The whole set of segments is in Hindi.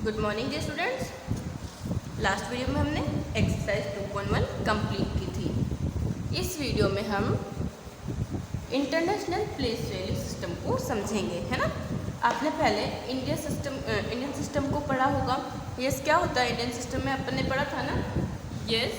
Good morning dear students. Last video में हमने एक्सरसाइज 2.1 कंप्लीट की थी। इस वीडियो में हम इंटरनेशनल प्लेस वैल्यू सिस्टम को समझेंगे, है ना। आपने पहले इंडियन सिस्टम को पढ़ा होगा। यस, क्या होता है इंडियन सिस्टम में अपन ने पढ़ा था ना। यस,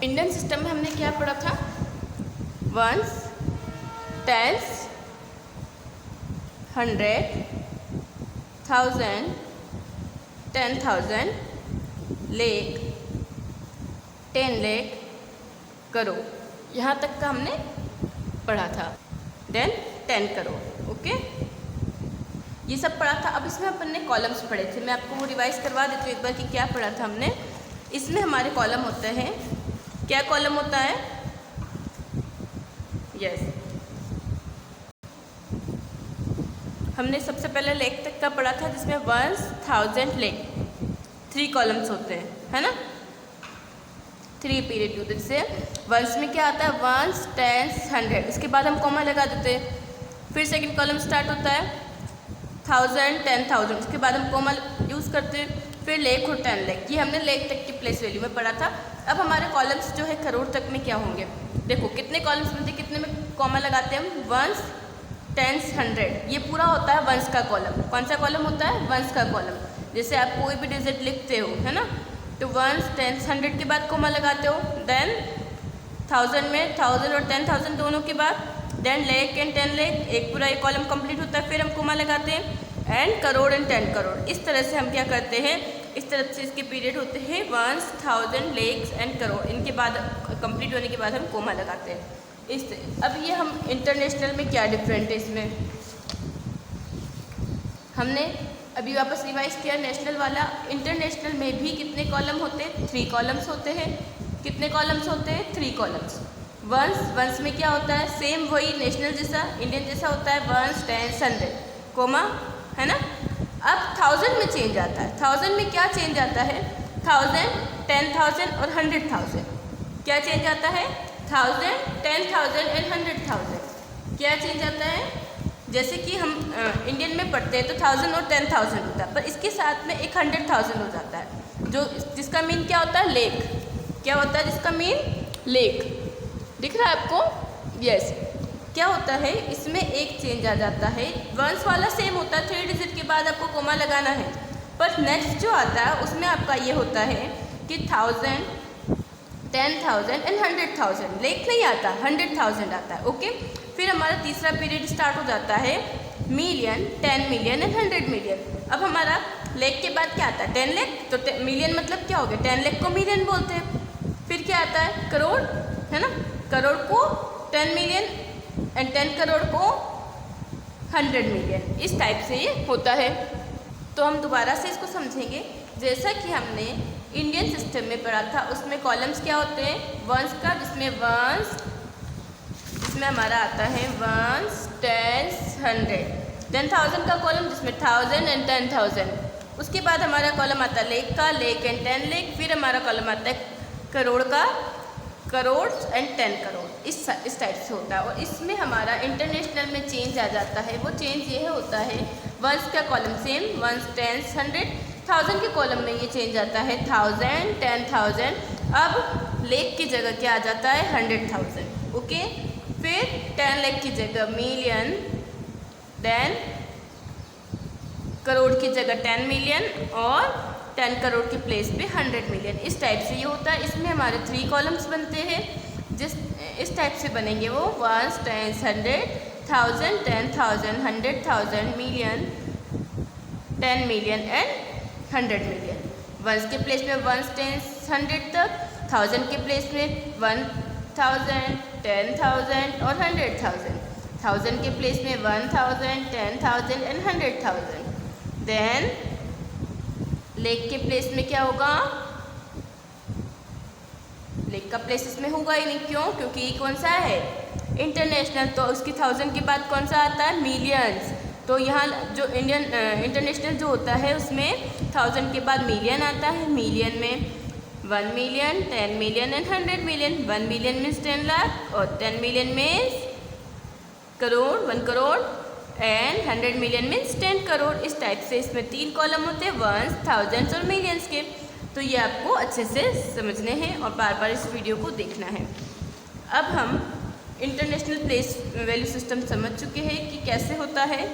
इंडियन सिस्टम में हमने क्या पढ़ा था? वंस, टेंस, 100, 1000, 10,000, लेख, 10 लाख, करोड़, यहाँ तक का हमने पढ़ा था। देन 10 करोड़। ओके, ये सब पढ़ा था। अब इसमें अपन ने कॉलम्स पढ़े थे। मैं आपको वो रिवाइज करवा देती हूँ एक बार कि क्या पढ़ा था हमने। इसमें हमारे कॉलम होते हैं, क्या कॉलम होता है? यस, हमने सबसे पहले लेख तक का पढ़ा था, जिसमें 1000 लेख 3 कॉलम्स होते हैं, है ना। 3 पीरियड होते हैं। जैसे वंस में क्या आता है? वंस, टेंस, 100, उसके बाद हम कॉमा लगा देते हैं। फिर सेकंड कॉलम स्टार्ट होता है 1000, 10,000, उसके बाद हम कॉमा यूज़ करते हैं। फिर लेख और 10 लाख, ये हमने लेख तक की प्लेस वैल्यू में पढ़ा था। अब हमारे कॉलम्स जो है करोड़ तक में क्या होंगे? देखो कितने कॉलम्स बनते हैं, कितने में कॉमा लगाते हैं हम? वंस, टेंस, 100, ये पूरा होता है वंस का कॉलम। कौन सा कॉलम होता है? वंस का कॉलम। जैसे आप कोई भी डिजिट लिखते हो, है ना, तो वंस, टेंस, 100 के बाद कोमा लगाते हो। देन 1000 में 1000 और 10,000 दोनों के बाद, देन लेख एंड 10 लाख, एक पूरा एक कॉलम कंप्लीट होता है। फिर हम कोमा लगाते हैं एंड करोड़ एंड 10 करोड़। इस तरह से हम क्या करते हैं, इस तरह से इसके पीरियड होते हैं वंस, 1000, लेक्स एंड करोड़। इनके बाद कंप्लीट होने के बाद हम कोमा लगाते हैं। अब ये हम इंटरनेशनल में क्या डिफरेंट है इसमें हमने अभी वापस रिवाइज किया नेशनल वाला। इंटरनेशनल में भी कितने कॉलम होते हैं? 3 कॉलम्स होते हैं। कितने कॉलम्स होते हैं? 3 कॉलम्स। वंस में क्या होता है? सेम वही नेशनल जैसा, इंडियन जैसा होता है, वंस, टेंस, 100, कोमा, है ना। अब 1000 में चेंज आता है। 1000 में क्या चेंज आता है? 1000, 10,000 और 100,000। क्या चेंज आता है? 1000, 10,000 एंड 100,000। क्या चेंज आता है? जैसे कि हम इंडियन में पढ़ते हैं तो 1000 और 10,000 होता है, पर इसके साथ में एक 100,000 हो जाता है, जो जिसका मीन क्या होता है? लेख। क्या होता है जिसका मीन? लेख। दिख रहा है आपको? यस। क्या होता है इसमें? एक चेंज आ जाता है। वंस वाला सेम होता है, 3 डिजिट के बाद आपको कोमा लगाना है, पर नेक्स्ट जो आता है उसमें आपका ये होता है कि 1000, 10,000 एंड 100,000। लेख नहीं आता, 100,000 आता है। ओके, फिर हमारा तीसरा पीरियड स्टार्ट हो जाता है मिलियन, 10 मिलियन एंड 100 मिलियन। अब हमारा लेख के बाद क्या आता है? 10 लाख। तो मिलियन मतलब क्या हो गया? 10 लाख को मिलियन बोलते हैं। फिर क्या आता है? करोड़, है ना। करोड़ को 10 मिलियन एंड 10 करोड़ को 100 मिलियन। इस टाइप से ये होता है। तो हम दोबारा से इसको समझेंगे। जैसा कि हमने इंडियन सिस्टम में पढ़ा था, उसमें कॉलम्स क्या होते हैं? वंस का, जिसमें वंस, जिसमें हमारा आता है वंस, टेंस, 100, देन 1000 का कॉलम, जिसमें 1000 एंड 10,000। उसके बाद हमारा कॉलम आता है लेख का, लेख एंड 10 लाख। फिर हमारा कॉलम आता है करोड़ का, करोड़ एंड 10 करोड़। इस टाइप से होता है। और इसमें हमारा इंटरनेशनल में चेंज आ जाता है। वो चेंज ये होता है, वंस का कॉलम सेम, वंस, टेंस, 100, 1000 के कॉलम में ये चेंज आता है 1000, 10,000। अब लेख की जगह क्या आ जाता है? 100,000। ओके, फिर 10 लाख की जगह मिलियन, देन करोड़ की जगह 10 मिलियन और 10 करोड़ की प्लेस पे 100 मिलियन। इस टाइप से ये होता है। इसमें हमारे 3 कॉलम्स बनते हैं। इस टाइप से बनेंगे वो ones, tens, 100, 1000, 10,000, 100,000, million, 10 million and 100 मिलियन। वंस के प्लेस में वंस, टेंस, 100 तक, 1000 के प्लेस में 1000, 10,000 और 100,000, 1000 के प्लेस में 1000, 10,000 एंड 100,000। देन लेख के प्लेस में क्या होगा? लेख का प्लेस इसमें होगा ही नहीं। क्यों? क्योंकि ये कौन सा है? इंटरनेशनल। तो उसकी 1000 के बाद कौन सा आता है? मिलियंस। तो यहाँ जो इंटरनेशनल जो होता है उसमें 1000 के बाद मिलियन आता है। मिलियन में 1 million, 10 million and 100 million. 1 million means 10 lakh और 10 million means crore, 1 crore and 100 million means 10 crore. इस टाइप से इसमें 3 कॉलम होते हैं, वंस, थाउजेंड्स और मिलियंस के। तो ये आपको अच्छे से समझने हैं और बार बार इस वीडियो को देखना है। अब हम इंटरनेशनल प्लेस वैल्यू सिस्टम समझ चुके हैं कि कैसे होता है।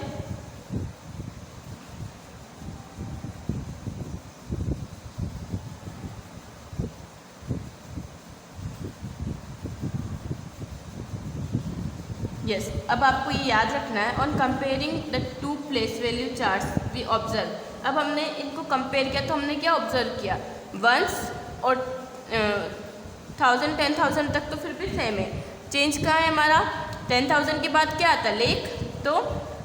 यस, अब आपको ये याद रखना है, on comparing the two place value charts we observe. अब हमने इनको कंपेयर किया तो हमने क्या ऑब्जर्व किया, वंस और 1000 10,000 तक तो फिर भी सेम है। चेंज कहाँ है हमारा, 10,000 के बाद क्या आता है, लेख। तो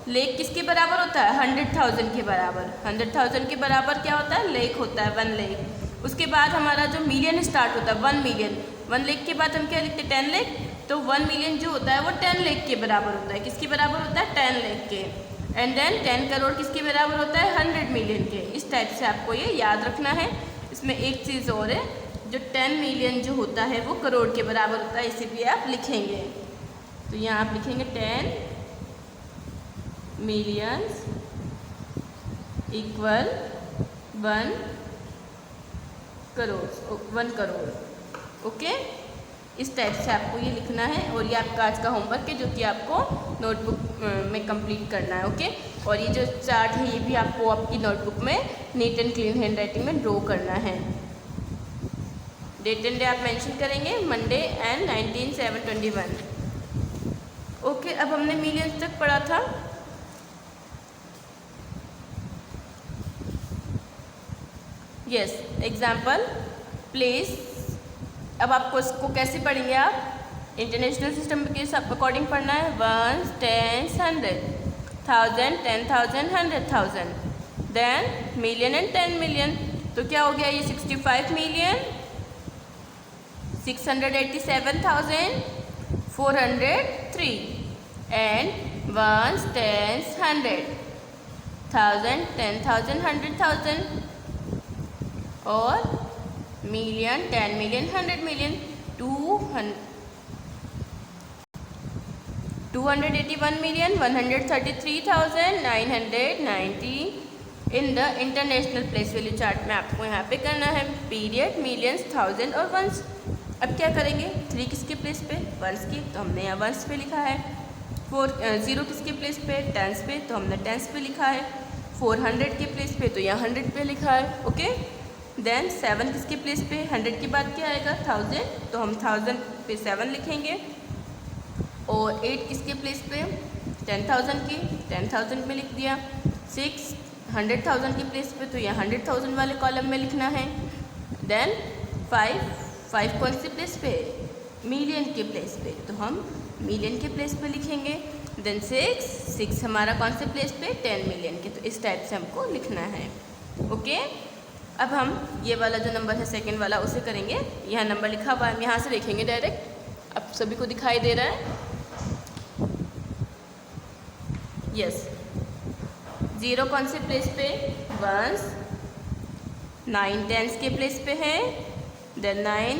लेख किसके बराबर होता है, 100,000 के बराबर। 100,000 के बराबर क्या होता है, लेख होता है, 1 लेख। उसके बाद हमारा जो मिलियन स्टार्ट होता है, 1 मिलियन। 1 लेख के बाद हम क्या लिखते हैं, 10 लेख। तो 1 मिलियन जो होता है वो 10 लेख के बराबर होता है। किसके बराबर होता है, 10 लेख के। एंड देन 10 करोड़ किसके बराबर होता है, 100 मिलियन के। इस टाइप से आपको ये याद रखना है। इसमें एक चीज़ और है, जो 10 मिलियन जो होता है वो करोड़ के बराबर होता है, इसे भी आप लिखेंगे। तो यहाँ आप लिखेंगे 10 millions equal 1 crore, 1 crore. Okay, इस टाइप से आपको ये लिखना है। और ये आपका आज का होमवर्क है जो कि आपको नोटबुक में कंप्लीट करना है। ओके, और ये जो चार्ट है ये भी आपको आपकी नोटबुक में neat and clean hand writing में ड्रॉ करना है। डेट एंड डे आप मेंशन करेंगे, मंडे एंड 19/7/21। ओके, अब हमने मिलियंस तक पढ़ा था। Yes, example place. अब आपको इसको कैसे पढ़ेंगे, आप इंटरनेशनल सिस्टम के अकॉर्डिंग पढ़ना है। 1, 10, 100, 1000, 10,000, 100,000, देन मिलियन एंड 10 मिलियन। तो क्या हो गया, ये 65 मिलियन 687,403 एंड 1, 10, 100, 1000, 10,000, 100,000 और million, 10 million, 100 million, 281 million 133,990 in the international place value chart में आपको यहाँ पे करना है। पीरियड, मिलियंस, थाउजेंड और वंस। अब क्या करेंगे, 3 किसके प्लेस पे, वंस की, तो हमने यहाँ वंस पे लिखा है। 0 किसके प्लेस पे, टेंस पे, तो हमने टेंस पे लिखा है। 400 के प्लेस पे, तो यहाँ 100 पे लिखा है। ओके, देन 7 किसके प्लेस पे, 100 के बाद क्या आएगा, 1000, तो हम 1000 पे 7 लिखेंगे। और 8 किसके प्लेस पे, 10,000 की, 10,000 में लिख दिया। 6 100,000 के प्लेस पे, तो यहाँ 100,000 वाले कॉलम में लिखना है। देन 5 कौन से प्लेस पे, मिलियन के प्लेस पे, तो हम मिलियन के प्लेस पे लिखेंगे। देन 6 हमारा कौन से प्लेस पे, 10 मिलियन के। तो इस टाइप से हमको लिखना है। ओके, अब हम ये वाला जो नंबर है सेकंड वाला उसे करेंगे। यहाँ नंबर लिखा हुआ है, हम यहाँ से लिखेंगे डायरेक्ट। अब सभी को दिखाई दे रहा है। यस, 0 कौन से प्लेस पे, वंस। 9 टेंस के प्लेस पे है। देन 9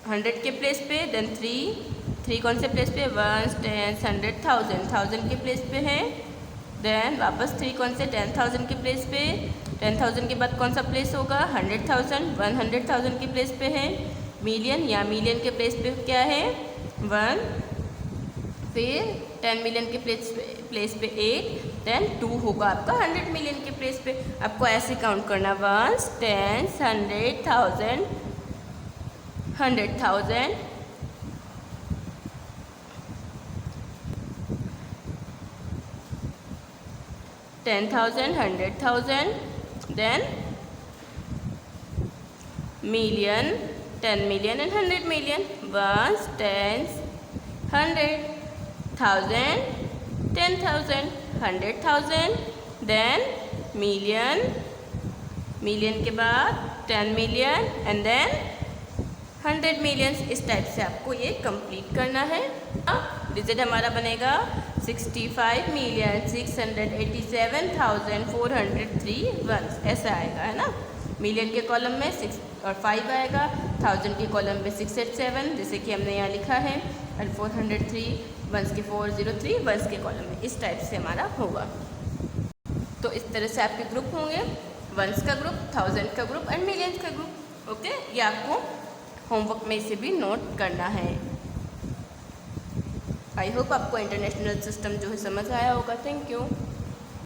100 के प्लेस पे। देन 3 कौन से प्लेस पे, वंस, 10, 100, 1000 के प्लेस पे है। देन वापस 3 कौन से, 10,000 के प्लेस पे। 10,000 के बाद कौन सा प्लेस होगा, 100,000, 100,000 के प्लेस पे है। मिलियन, या मिलियन के प्लेस पे क्या है, 1। फिर 10 मिलियन के प्लेस पे 8। देन 2 होगा आपका 100 मिलियन के प्लेस पे। आपको ऐसे काउंट करना, 1, 10, 100,000, 100,000, 10,000, 100,000, then million, 10 million and 100 million, ones, tens, 100, 1000, 10,000, 100,000, then million, million के बाद 10 million and then 100 millions। इस टाइप से आपको ये कंप्लीट करना है। डिजिट हमारा बनेगा 65,687,403 वंस, ऐसा आएगा, है ना। मिलियन के कॉलम में 6 और 5 आएगा, 1000 के कॉलम में 6 और 7 जैसे कि हमने यहाँ लिखा है, और 403 वंस के 403 वंस के कॉलम में, इस टाइप से हमारा होगा। तो इस तरह से आपके ग्रुप होंगे, वंस का ग्रुप, 1000 का ग्रुप एंड मिलियंस का ग्रुप। ओके, ये आपको होमवर्क में इसे भी नोट करना है। आई होप आपको इंटरनेशनल सिस्टम जो है समझ आया होगा। Thank you.